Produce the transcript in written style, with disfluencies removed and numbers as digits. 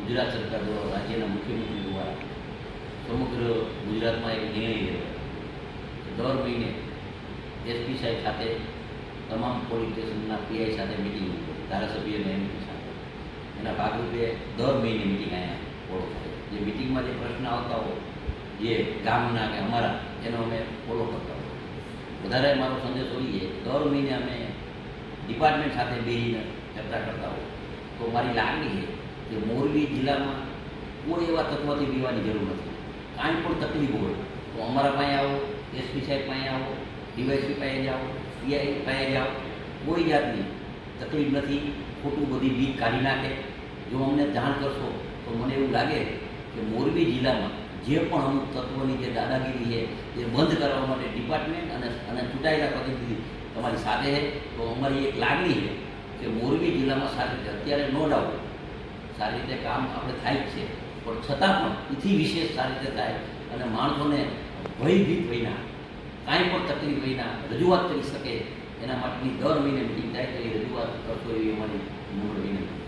ગુજરાત સરકાર દ્વારા, રાજ્યના મુખ્યમંત્રી દ્વારા સમગ્ર ગુજરાતમાં એક નિર્ણય લેવાયો. દર મહિને એસપી સાહેબ સાથે, તમામ પોલીસ સ્ટેશનના પીઆઈ સાથે મિટિંગ, ધારાસભ્ય અને એમપી સાથે. એના ભાગરૂપે દર મહિને મિટિંગ અહીંયા ફોલો થાય. જે મિટિંગમાં જે પ્રશ્ન આવતા હોય, જે ગામના કે અમારા, એનો અમે ફોલો કરતા હોય. વધારે મારો સંદેશો એ છે, દર મહિને અમે ડિપાર્ટમેન્ટ સાથે બેસીને ચર્ચા કરતા હોય. તો મારી લાગણી છે કે મોરબી જિલ્લામાં કોઈ એવા તત્વથી પીવાની જરૂર નથી. કાંઈ પણ તકલીફ હોય તો અમારા પાસે આવો, એસપી સાહેબ પાસે આવો, ડીવાયસપી પાસે જાઓ, પીઆઈ પાસે જાઓ. કોઈ જાતની તકલીફ નથી. ખોટું બધી બીક કાઢી નાખે. જો અમને જાણ કરશો તો મને એવું લાગે કે મોરબી જિલ્લામાં જે પણ અમુક તત્વોની જે દાદાગીરી છે એ બંધ કરવા માટે ડિપાર્ટમેન્ટ અને ચૂંટાયેલા પ્રતિનિધિ તમારી સાથે છે. તો અમારી એક લાગણી છે કે મોરબી જિલ્લામાં સારી રીતે, અત્યારે નો ડાઉટ સારી રીતે કામ આપણે થાય જ છે, પણ છતાં પણ એથી વિશેષ સારી રીતે થાય અને માણસોને ભયભીત વિના, કાંઈ પણ તકલીફ વિના રજૂઆત કરી શકે, એના માટેની દર મહિને મિટિંગ થાય તો એ રજૂઆત કરશો એવી અમારી નમ્ર વિનંતી.